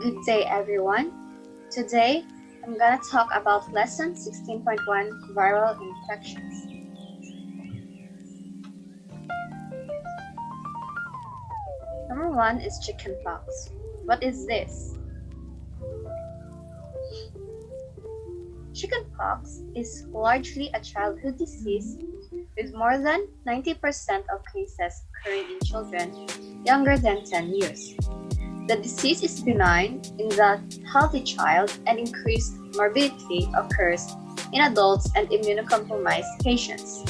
Good day, everyone. Today, I'm gonna talk about lesson 16.1 viral infections. Number one is chickenpox. What is this? Chickenpox is largely a childhood disease with more than 90% of cases occurring in children younger than 10 years. The disease is benign in the healthy child and increased morbidity occurs in adults and immunocompromised patients.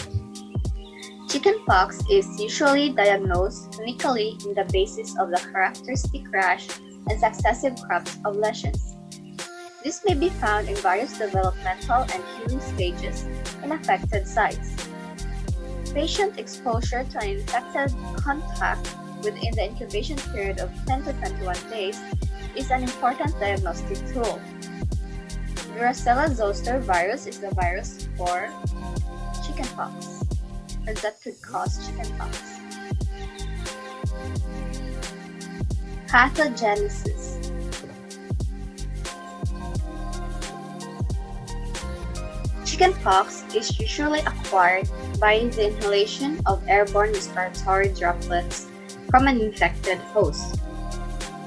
Chickenpox is usually diagnosed clinically on the basis of the characteristic rash and successive crops of lesions. This may be found in various developmental and healing stages in affected sites. Patient exposure to an infected contact within the incubation period of 10 to 21 days is an important diagnostic tool. Varicella zoster virus is the virus for chickenpox, or that could cause chickenpox. Pathogenesis. Chickenpox is usually acquired by the inhalation of airborne respiratory droplets from an infected host.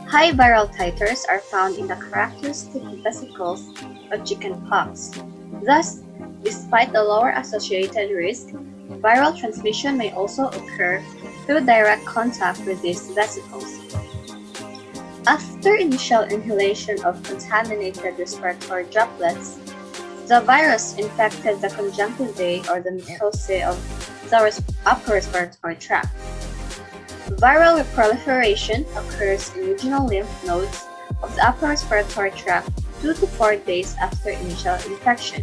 High viral titers are found in the characteristic vesicles of chickenpox. Thus, despite the lower associated risk, viral transmission may also occur through direct contact with these vesicles. After initial inhalation of contaminated respiratory droplets, the virus infected the conjunctivae or the mucosae of the upper respiratory tract. Viral proliferation occurs in regional lymph nodes of the upper respiratory tract 2 to 4 days after initial infection.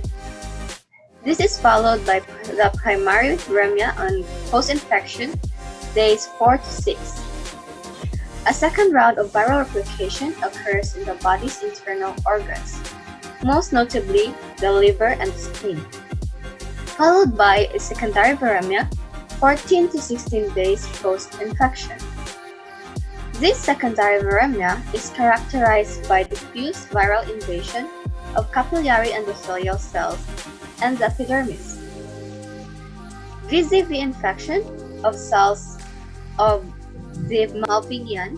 This is followed by the primary viremia on post-infection, days 4 to 6. A second round of viral replication occurs in the body's internal organs, most notably the liver and the spleen, followed by a secondary viremia 14 to 16 days post-infection. This secondary viremia is characterized by diffuse viral invasion of capillary endothelial cells and the epidermis. VSU-CoN infection of cells of the Malpighian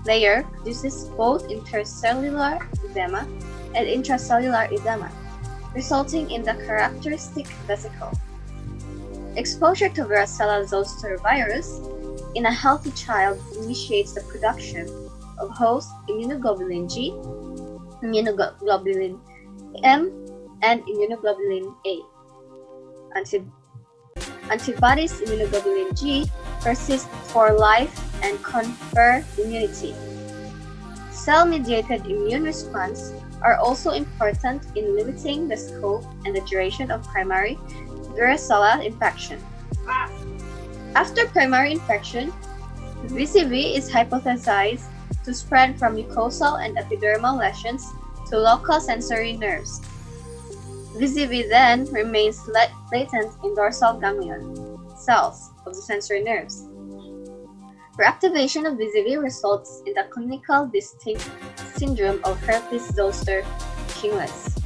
layer produces both intercellular edema and intracellular edema, resulting in the characteristic vesicle. Exposure to varicella zoster virus in a healthy child initiates the production of host immunoglobulin G, immunoglobulin M, and immunoglobulin A. Antibodies immunoglobulin G persist for life and confer immunity. Cell-mediated immune response are also important in limiting the scope and the duration of primary varicella infection. After primary infection, VSU is hypothesized to spread from mucosal and epidermal lesions to local sensory nerves. VSU then remains latent in dorsal ganglion cells of the sensory nerves. Reactivation of VSU results in the clinical distinct syndrome of herpes zoster shingles.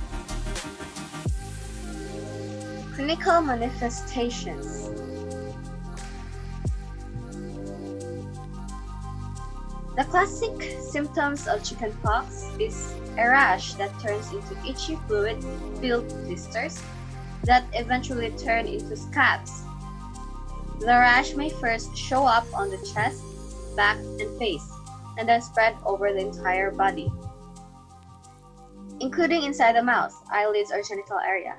Clinical manifestations. The classic symptoms of chickenpox is a rash that turns into itchy fluid-filled blisters that eventually turn into scabs. The rash may first show up on the chest, back, and face, and then spread over the entire body, including inside the mouth, eyelids, or genital area.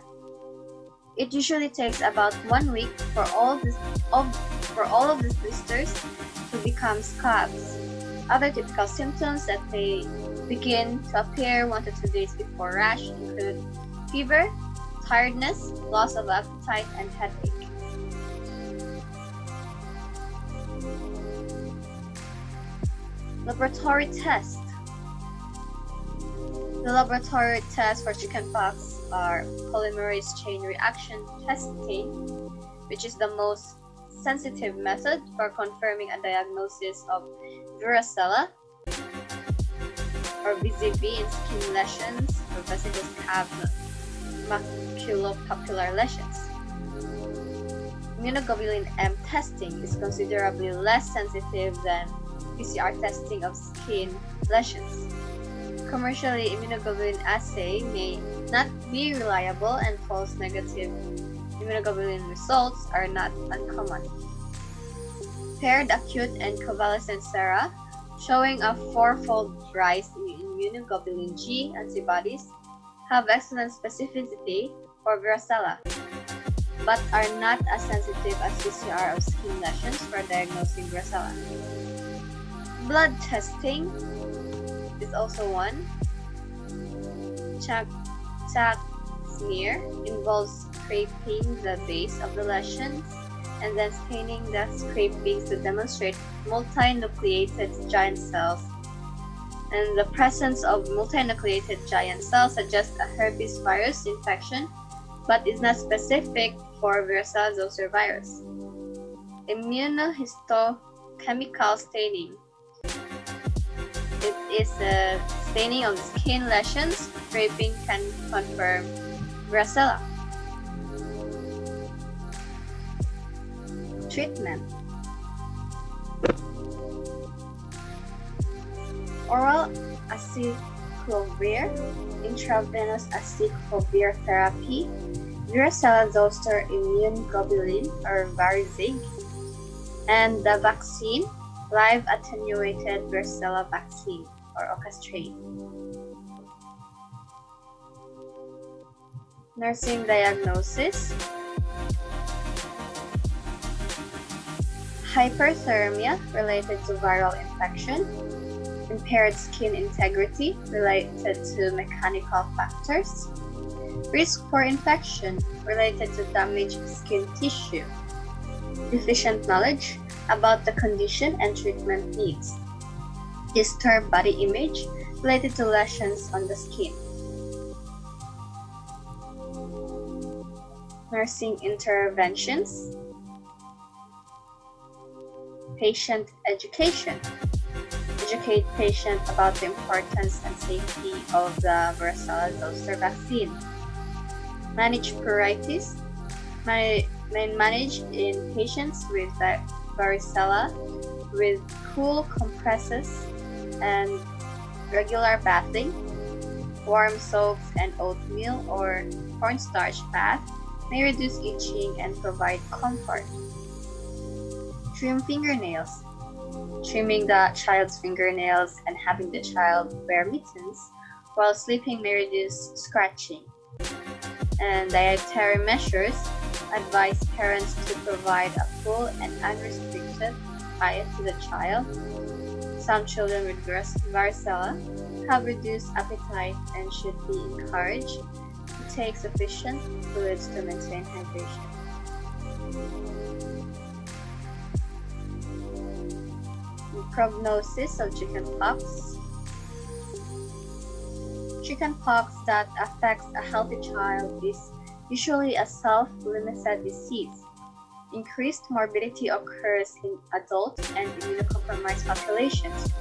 It usually takes about 1 week for all of these blisters to become scabs. Other typical symptoms that they begin to appear 1 to 2 days before rash include fever, tiredness, loss of appetite, and headache. Laboratory test. The laboratory tests for chickenpox are polymerase chain reaction testing, which is the most sensitive method for confirming a diagnosis of varicella, or VZV in skin lesions or vesicles have maculopapular lesions. Immunoglobulin M testing is considerably less sensitive than PCR testing of skin lesions. Commercially, immunoglobulin assay may not be reliable and false negative immunoglobulin results are not uncommon. Paired acute and convalescent sera showing a fourfold rise in immunoglobulin G antibodies have excellent specificity for varicella, but are not as sensitive as PCR of skin lesions for diagnosing varicella. Blood testing is also one. Chac smear involves scraping the base of the lesions and then staining the scrapings to demonstrate multinucleated giant cells. And the presence of multinucleated giant cells suggests a herpes virus infection, but is not specific for varicella zoster virus. Immunohistochemical staining. It is a staining of skin lesions. Scraping can confirm varicella. Treatment. Oral acyclovir, intravenous acyclovir therapy, varicella zoster immune globulin or VARIZIG, and the vaccine, live attenuated varicella vaccine or orchestrate. Nursing diagnosis. Hyperthermia related to viral infection, impaired skin integrity related to mechanical factors, risk for infection related to damaged skin tissue, deficient knowledge about the condition and treatment needs, disturbed body image related to lesions on the skin. Nursing interventions. Patient education. Educate patient about the importance and safety of the varicella zoster vaccine. Manage pruritus. Manage in patients with varicella with cool compresses and regular bathing. Warm soaps and oatmeal or cornstarch bath may reduce itching and provide comfort. Trim fingernails. Trimming the child's fingernails and having the child wear mittens while sleeping may reduce scratching. And dietary measures. Advise parents to provide a full and unrestricted diet to the child. Some children with varicella have reduced appetite and should be encouraged to take sufficient fluids to maintain hydration. Prognosis of chickenpox. Chickenpox that affects a healthy child is usually a self-limited disease. Increased morbidity occurs in adult and immunocompromised populations.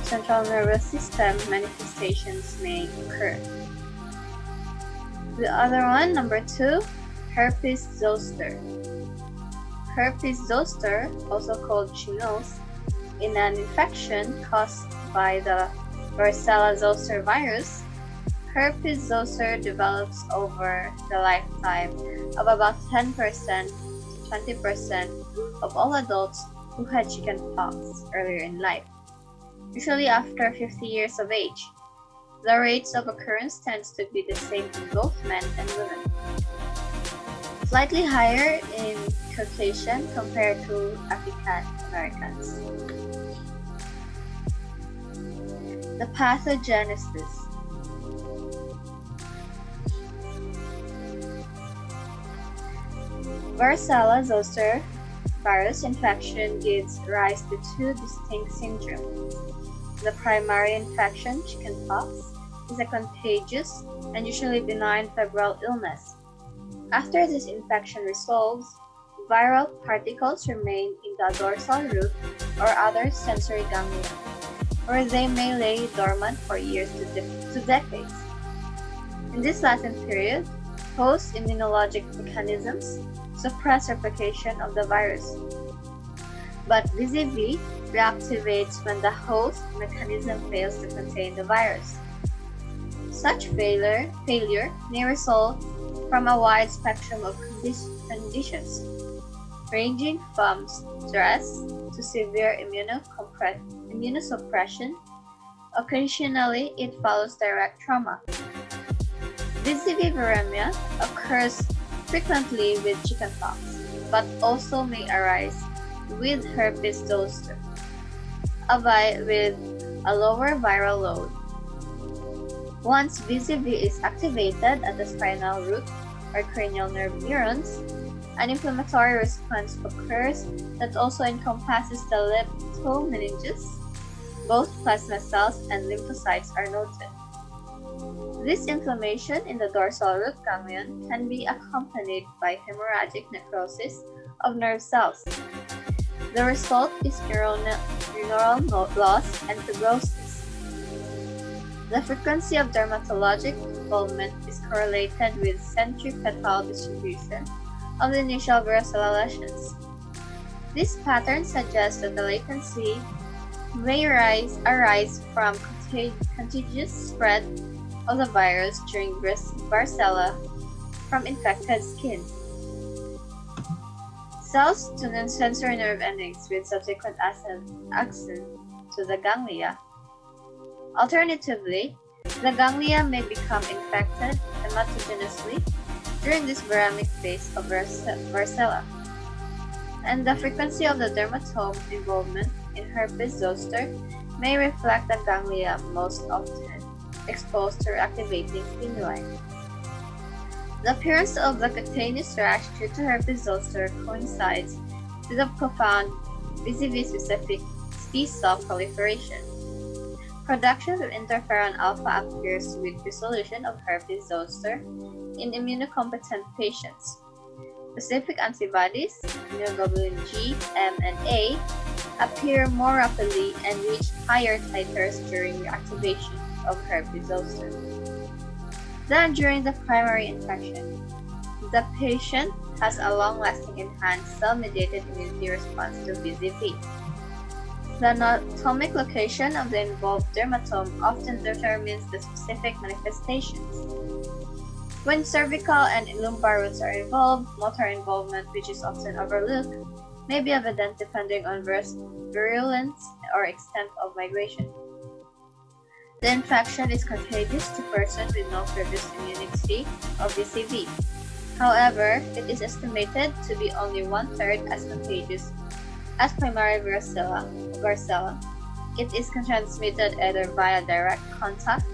Central nervous system manifestations may occur. The other one, number 2, herpes zoster. Herpes zoster, also called shingles, in an infection caused by the varicella zoster virus. Herpes zoster develops over the lifetime of about 10% to 20% of all adults who had chickenpox earlier in life, usually after 50 years of age. The rates of occurrence tends to be the same in both men and women. Slightly higher in Caucasian compared to African Americans. The pathogenesis. Varicella zoster virus infection gives rise to 2 distinct syndromes. The primary infection, chickenpox, is a contagious and usually benign febrile illness. After this infection resolves, viral particles remain in the dorsal root or other sensory ganglia. or they may lay dormant for years to decades. In this latent period, host immunologic mechanisms suppress replication of the virus, but VZV reactivates when the host mechanism fails to contain the virus. Such failure may result from a wide spectrum of conditions, ranging from stress to severe immunosuppression. Occasionally, it follows direct trauma. VZV viremia occurs frequently with chickenpox, but also may arise with herpes zoster, albeit with a lower viral load. Once VZV is activated at the spinal root or cranial nerve neurons, an inflammatory response occurs that also encompasses the leptomeninges. Both plasma cells and lymphocytes are noted. This inflammation in the dorsal root ganglion can be accompanied by hemorrhagic necrosis of nerve cells. The result is neuronal loss and fibrosis. The frequency of dermatologic involvement is correlated with centripetal distribution of the initial varicella lesions. This pattern suggests that the latency may arise from contagious spread of the virus during varicella from infected skin. Cells to sensory nerve endings with subsequent access to the ganglia. Alternatively, the ganglia may become infected hematogenously during this viremic phase of varicella, and the frequency of the dermatome involvement in herpes zoster may reflect the ganglia most often exposed to reactivating stimuli. The appearance of the cutaneous rash due to herpes zoster coincides with a profound VZV-specific T-cell proliferation. Production of interferon alpha appears with resolution of herpes zoster in immunocompetent patients. Specific antibodies, immunoglobulin G, M, and A, appear more rapidly and reach higher titers during reactivation of herpes zoster than during the primary infection. The patient has a long-lasting enhanced cell-mediated immunity response to VZV. The anatomic location of the involved dermatome often determines the specific manifestations. When cervical and lumbar roots are involved, motor involvement, which is often overlooked, may be evident depending on virulence or extent of migration. The infection is contagious to persons with no previous immunity of VZV. However, it is estimated to be only one-third as contagious as primary varicella. It is transmitted either via direct contact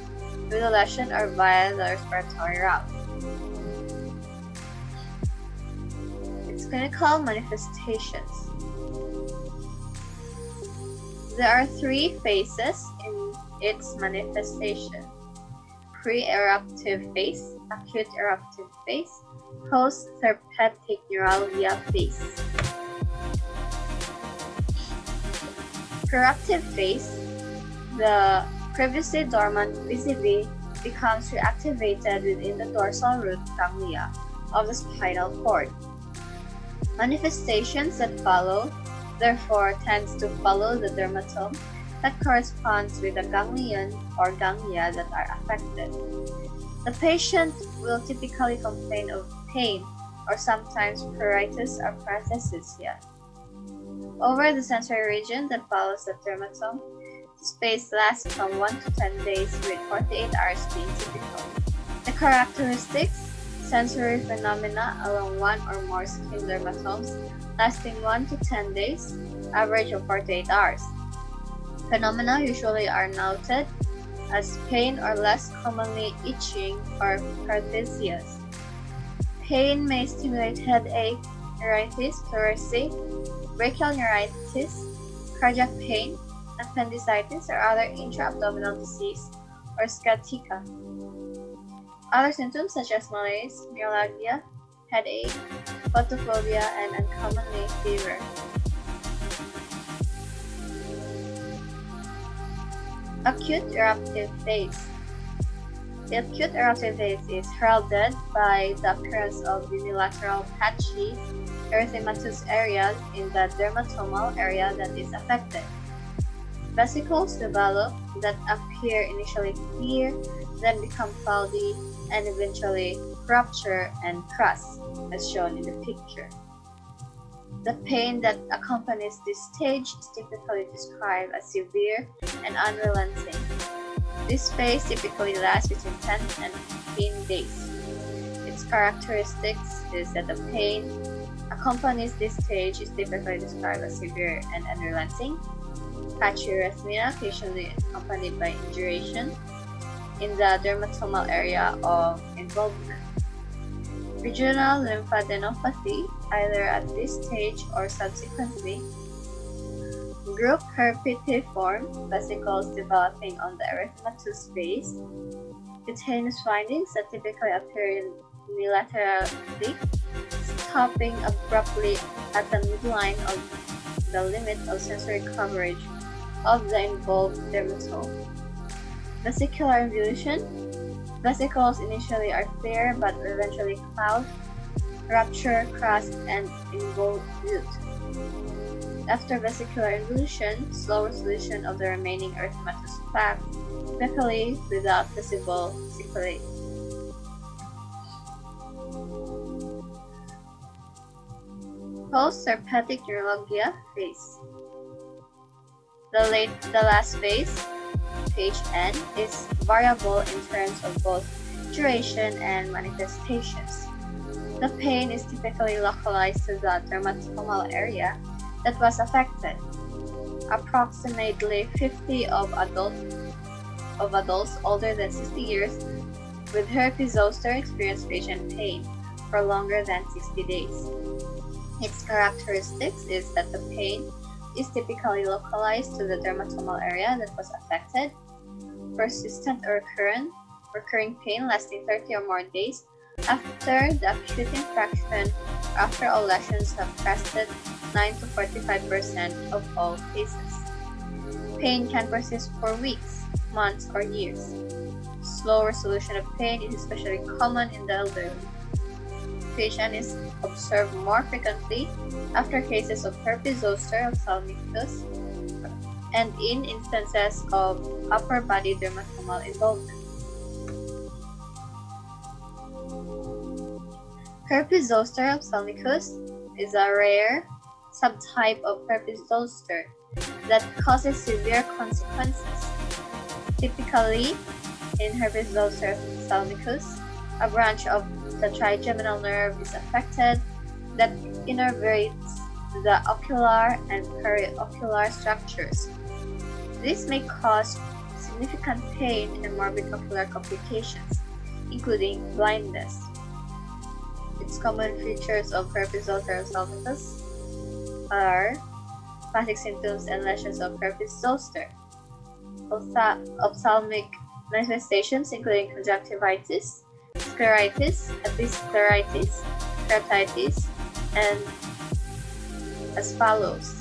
with the lesion or via the respiratory route. Its clinical manifestations. There are three phases in its manifestation: pre-eruptive phase, acute eruptive phase, post-herpetic neuralgia phase. Pre-eruptive phase, the previously dormant VZV becomes reactivated within the dorsal root ganglia of the spinal cord. Manifestations that follow, therefore, tends to follow the dermatome that corresponds with the ganglion or ganglia that are affected. The patient will typically complain of pain or sometimes pruritus or paresthesia. Over the sensory region that follows the dermatome, this phase lasts from 1 to 10 days, with 48 hours being typical. The characteristics: sensory phenomena along one or more skin dermatomes lasting 1 to 10 days, average of 48 hours. Phenomena usually are noted as pain or less commonly itching or paresthesias. Pain may stimulate headache, neuritis, pleurisy, brachial neuritis, cardiac pain, appendicitis, or other intra-abdominal disease, or sciatica. Other symptoms such as malaise, myalgia, headache, photophobia, and uncommonly fever. Acute eruptive phase. The acute eruptive phase is heralded by the appearance of unilateral patchy erythematous areas in the dermatomal area that is affected. Vesicles develop that appear initially clear, then become cloudy, and eventually rupture and crust, as shown in the picture. The pain that accompanies this stage is typically described as severe and unrelenting. This phase typically lasts between 10 and 15 days. Its characteristics is that the pain accompanies this stage is typically described as severe and unrelenting. Patchy erythema occasionally accompanied by induration in the dermatomal area of involvement. Regional lymphadenopathy, either at this stage or subsequently. Group herpetiform vesicles developing on the erythematous base. Cutaneous findings that typically appear unilaterally, stopping abruptly at the midline of the limit of sensory coverage of the involved dermatome. Vesicular involution. Vesicles initially are clear but eventually cloud, rupture, crust, and involute. After vesicular involution, slow resolution of the remaining erythematous plaque, typically without visible sequelae. Post-herpetic neuralgia phase. The last phase, phase N, is variable in terms of both duration and manifestations. The pain is typically localized to the dermatomal area that was affected. Approximately 50 of adults older than 60 years with herpes zoster experience patient pain for longer than 60 days. Its characteristics is that the pain is typically localized to the dermatomal area that was affected. Persistent or recurring pain lasting 30 or more days after the acute infection after all lesions have crested 9 to 45% of all cases. Pain can persist for weeks, months, or years. Slow resolution of pain is especially common in the elderly. Patient is observed more frequently after cases of herpes zoster ophthalmicus and in instances of upper body dermatomal involvement. Herpes zoster ophthalmicus is a rare subtype of herpes zoster that causes severe consequences. Typically, in herpes zoster ophthalmicus, a branch of the trigeminal nerve is affected that innervates the ocular and periocular structures. This may cause significant pain and morbid ocular complications, including blindness. Its common features of herpes zoster ophthalmicus are classic symptoms and lesions of herpes zoster. Ophthalmic manifestations including conjunctivitis, scleritis, episcleritis, keratitis, and as follows.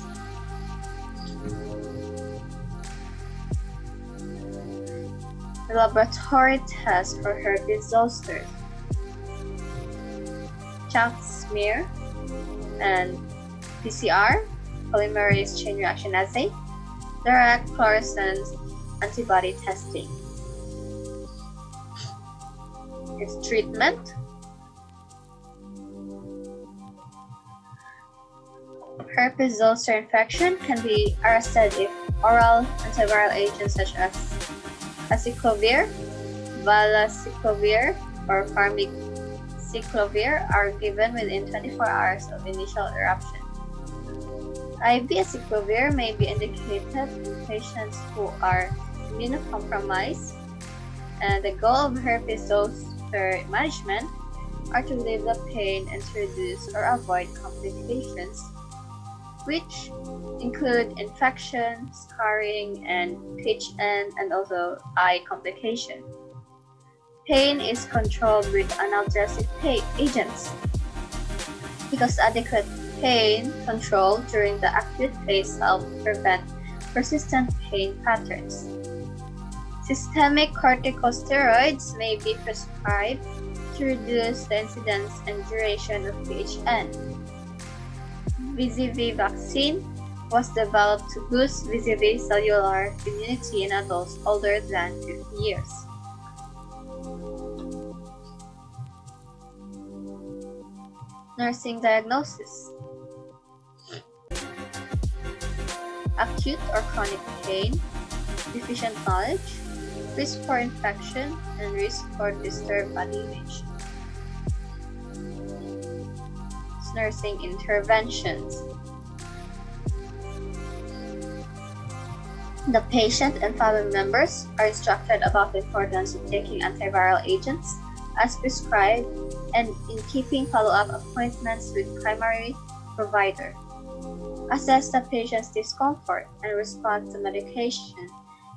The laboratory test for herpes zoster: chunk smear and PCR, polymerase chain reaction assay, direct fluorescence antibody testing. Its treatment: herpes zoster infection can be arrested if oral antiviral agents such as acyclovir, valacyclovir, or famiciclovir are given within 24 hours of initial eruption. IV acyclovir may be indicated in patients who are immunocompromised, and the goal of herpes zoster management are to relieve the pain and to reduce or avoid complications, which include infection, scarring, and pitch and also eye complication. Pain is controlled with analgesic agents because adequate pain control during the acute phase helps prevent persistent pain patterns. Systemic corticosteroids may be prescribed to reduce the incidence and duration of PHN. VZV vaccine was developed to boost VZV cellular immunity in adults older than 50 years. Nursing diagnosis. Acute or chronic pain, deficient knowledge, risk for infection, and risk for disturbed body image. Nursing interventions. The patient and family members are instructed about the importance of taking antiviral agents as prescribed and in keeping follow-up appointments with primary provider. Assess the patient's discomfort and response to medication,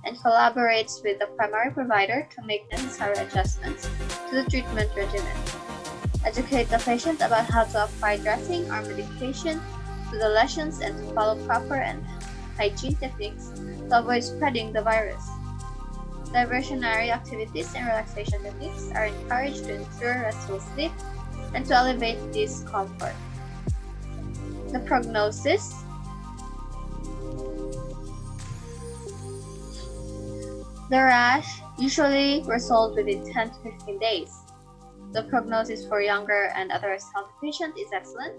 and collaborates with the primary provider to make necessary adjustments to the treatment regimen. Educate the patient about how to apply dressing or medication to the lesions and to follow proper and hygiene techniques to avoid spreading the virus. Diversionary activities and relaxation techniques are encouraged to ensure restful sleep and to elevate discomfort. The prognosis. The rash usually resolves within 10 to 15 days. The prognosis for younger and otherwise healthy patients is excellent.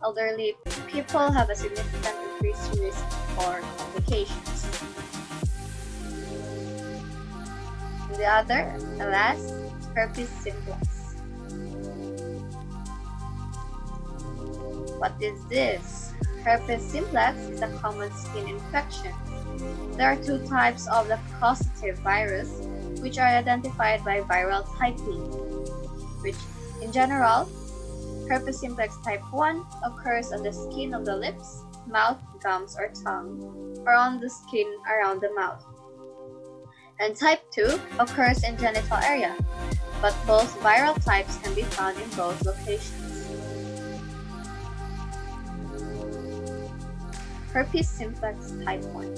Elderly people have a significant increased risk for complications. The last, herpes simplex. What is this? Herpes simplex is a common skin infection. There are two types of the causative virus, which are identified by viral typing, which, in general, herpes simplex type 1 occurs on the skin of the lips, mouth, gums, or tongue, or on the skin around the mouth. And type 2 occurs in genital area, but both viral types can be found in both locations. Herpes simplex type 1.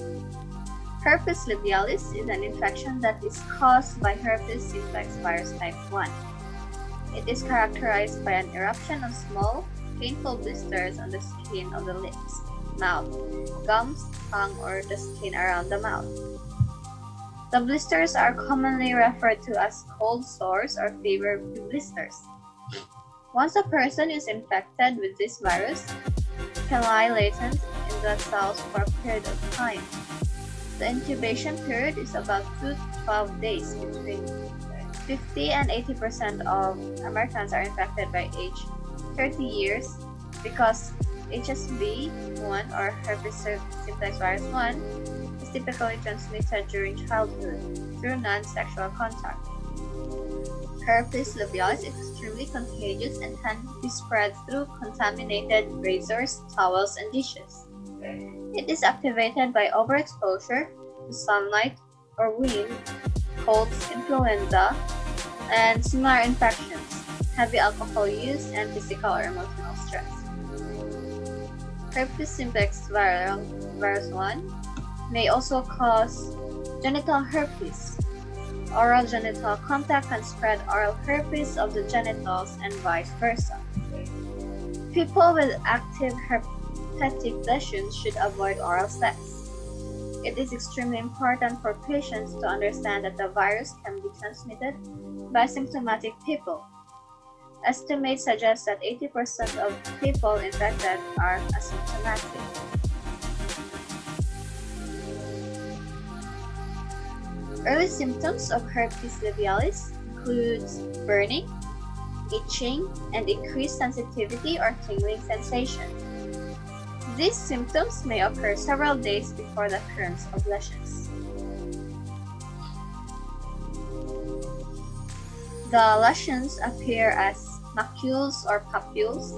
Herpes labialis is an infection that is caused by herpes simplex virus type 1. It is characterized by an eruption of small, painful blisters on the skin of the lips, mouth, gums, tongue, or the skin around the mouth. The blisters are commonly referred to as cold sores or fever blisters. Once a person is infected with this virus, it can lie latent in the cells for a period of time. The incubation period is about 2 to 12 days. Between 50 and 80% of Americans are infected by age 30 years because HSV-1 or herpes simplex virus 1 is typically transmitted during childhood through non-sexual contact. Herpes labialis is extremely contagious and can be spread through contaminated razors, towels, and dishes. It is activated by overexposure to sunlight or wind, colds, influenza, and similar infections, heavy alcohol use, and physical or emotional stress. Herpes simplex virus 1 may also cause genital herpes. Oral genital contact can spread oral herpes of the genitals and vice versa. People with active herpetic lesions should avoid oral sex. It is extremely important for patients to understand that the virus can be transmitted by symptomatic people. Estimates suggest that 80% of people infected are asymptomatic. Early symptoms of herpes labialis include burning, itching, and increased sensitivity or tingling sensation. These symptoms may occur several days before the occurrence of lesions. The lesions appear as macules or papules,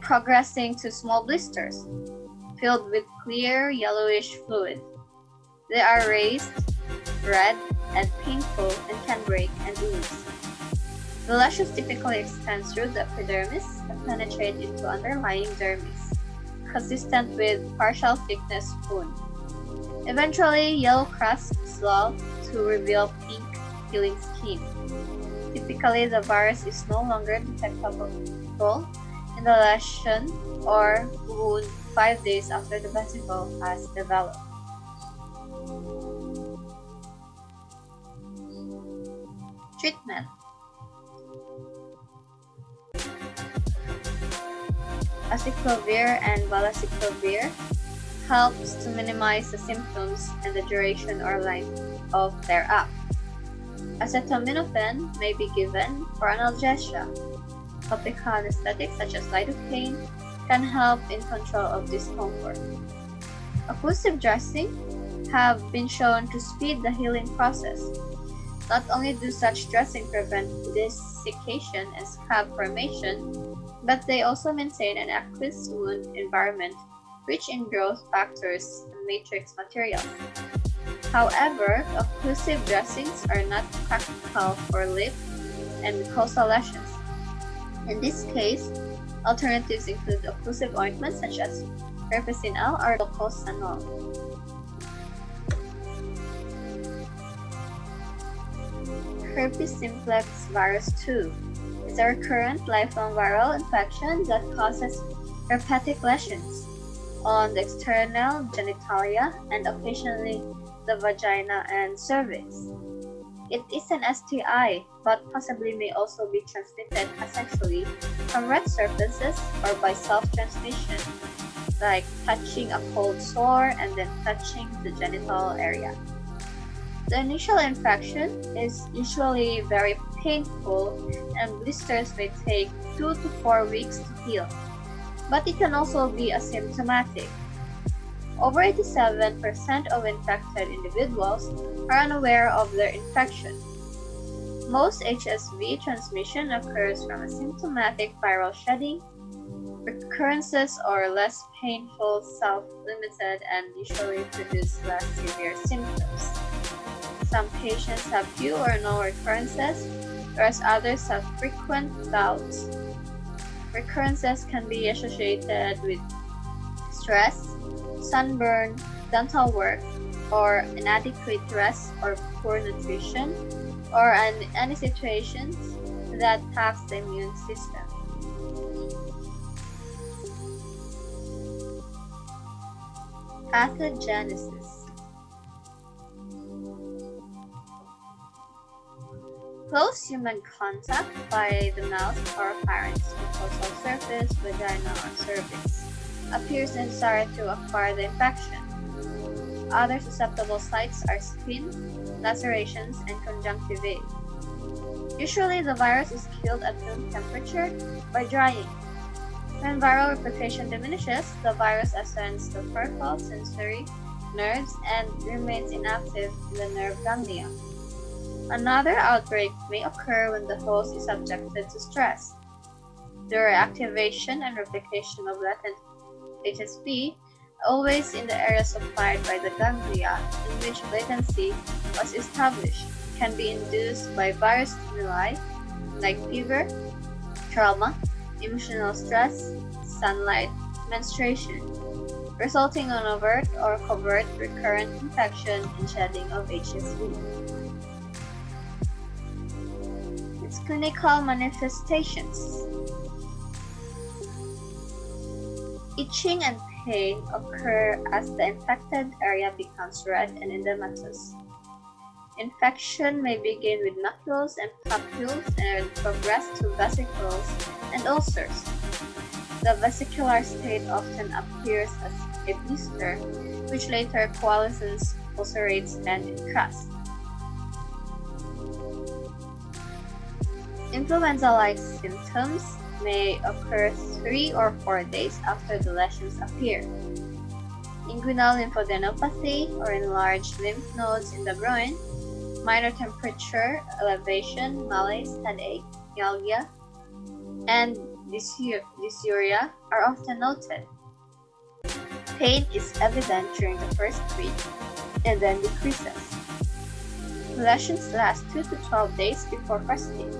progressing to small blisters filled with clear yellowish fluid. They are raised, red, and painful and can break and ooze. The lesions typically extend through the epidermis and penetrate into underlying dermis, consistent with partial thickness wound. Eventually, yellow crusts swell to to reveal pink, peeling skin. Typically, the virus is no longer detectable in the lesion or wound 5 days after the vesicle has developed. Treatment. Acyclovir and valacyclovir helps to minimize the symptoms and the duration or length of flare-up. Acetaminophen may be given for analgesia. Topical anesthetics such as lidocaine can help in control of discomfort. Occlusive dressing have been shown to speed the healing process. Not only do such dressing prevent desiccation and scab formation, but they also maintain an aqueous wound environment rich in growth factors and matrix materials. However, occlusive dressings are not practical for lip and mucosal lesions. In this case, alternatives include occlusive ointments such as Herpes or Locosanol. Herpes simplex virus 2 is a recurrent lifelong viral infection that causes herpetic lesions on the external genitalia and occasionally the vagina and cervix. It is an STI, but possibly may also be transmitted asexually from red surfaces or by self-transmission, like touching a cold sore and then touching the genital area. The initial infection is usually very painful and blisters may take 2 to 4 weeks to heal, but it can also be asymptomatic. Over 87% of infected individuals are unaware of their infection. Most HSV transmission occurs from asymptomatic viral shedding. Recurrences are less painful, self-limited, and usually produce less severe symptoms. Some patients have few or no recurrences, whereas others have frequent bouts. Recurrences can be associated with stress, sunburn, dental work, or inadequate rest or poor nutrition, or any situations that tax the immune system. Pathogenesis. Close human contact by the mouth or pharynx, mucosal surface, vagina, or cervix appears necessary to acquire the infection. Other susceptible sites are skin, lacerations, and conjunctivae. Usually, the virus is killed at room temperature by drying. When viral replication diminishes, the virus ascends the peripheral sensory nerves and remains inactive in the nerve ganglia. Another outbreak may occur when the host is subjected to stress. The reactivation and replication of latent HSV, always in the area supplied by the ganglia in which latency was established, can be induced by virus stimuli like fever, trauma, emotional stress, sunlight, menstruation, resulting in overt or covert recurrent infection and shedding of HSV. Its clinical manifestations. Itching and pain occur as the infected area becomes red and edematous. Infection may begin with macules and papules and progress to vesicles and ulcers. The vesicular state often appears as a blister, which later coalesces, ulcerates, and encrusts. Influenza-like symptoms may occur 3 or 4 days after the lesions appear. Inguinal lymphadenopathy or enlarged lymph nodes in the groin, minor temperature elevation, malaise, headache, myalgia, and dysuria are often noted. Pain is evident during the first week and then decreases. Lesions last 2 to 12 days before resting.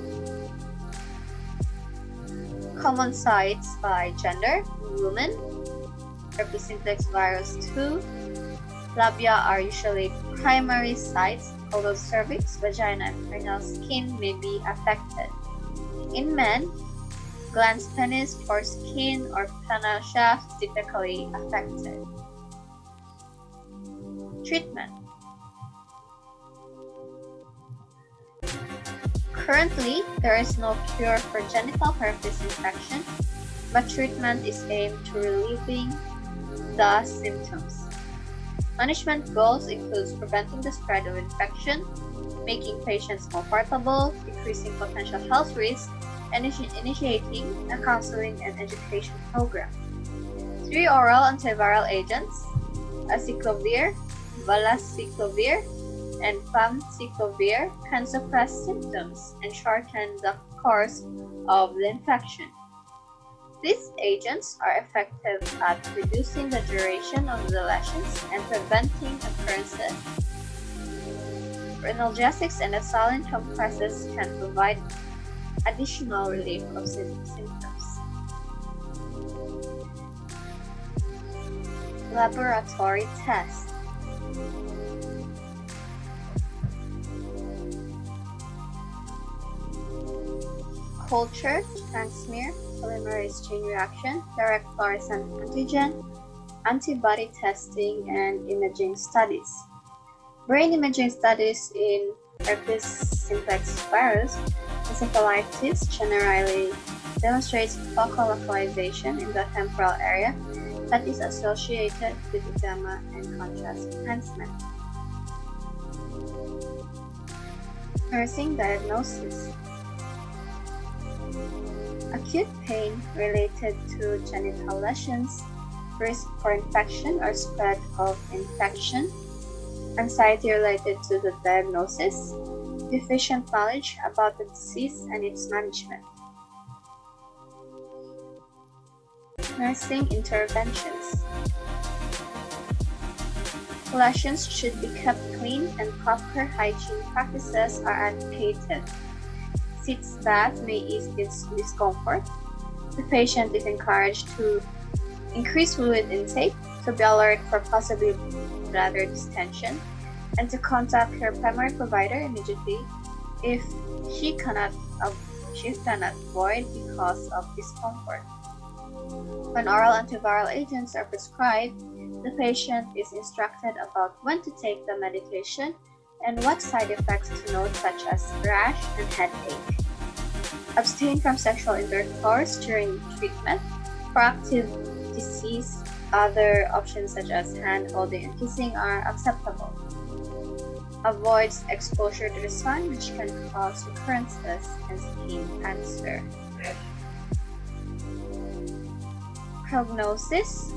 Common sites by gender: women, herpes simplex virus 2. Labia are usually primary sites although cervix, vagina, and perineal skin may be affected. In men, glans penis, foreskin, or penile shaft is typically affected. Treatment. Currently, there is no cure for genital herpes infection, but treatment is aimed to relieving the symptoms. Management goals include preventing the spread of infection, making patients comfortable, decreasing potential health risks, and initiating a counseling and education program. 3 oral antiviral agents, acyclovir, valacyclovir, and famciclovir can suppress symptoms and shorten the course of the infection. These agents are effective at reducing the duration of the lesions and preventing occurrences. Analgesics and saline compresses can provide additional relief of symptoms. Laboratory tests. Culture, tank smear, polymerase chain reaction, direct fluorescent antigen, antibody testing, and imaging studies. Brain imaging studies in herpes simplex virus encephalitis generally demonstrates focal localization in the temporal area that is associated with edema and contrast enhancement. Nursing diagnosis. Acute pain related to genital lesions, risk for infection or spread of infection, anxiety related to the diagnosis, deficient knowledge about the disease and its management. Nursing interventions. Lesions should be kept clean and proper hygiene practices are advocated. Sitz bath may ease its discomfort. The patient is encouraged to increase fluid intake, to be alert for possibly bladder distension, and to contact her primary provider immediately if she cannot void because of discomfort. When oral antiviral agents are prescribed, the patient is instructed about when to take the medication and what side effects to note, such as rash and headache. Abstain from sexual intercourse during treatment. For active disease, other options such as hand holding and kissing are acceptable. Avoids exposure to the sun, which can cause recurrences and skin cancer. Prognosis.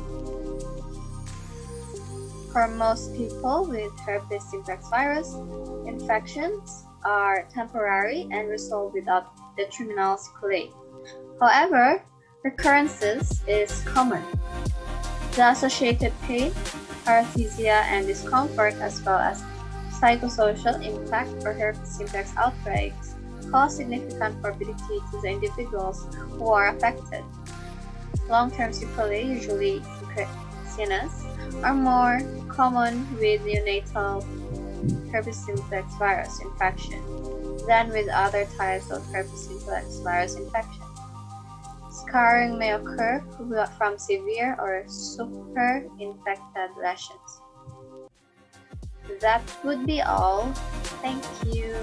For most people with herpes simplex virus, infections are temporary and resolve without detrimental sequelae. However, recurrences is common. The associated pain, paresthesia, and discomfort, as well as psychosocial impact for herpes simplex outbreaks, cause significant morbidity to the individuals who are affected. Long-term sequelae, usually CNS, are more common with neonatal herpes simplex virus infection than with other types of herpes simplex virus infection. Scarring may occur from severe or super infected lesions. That would be all. Thank you.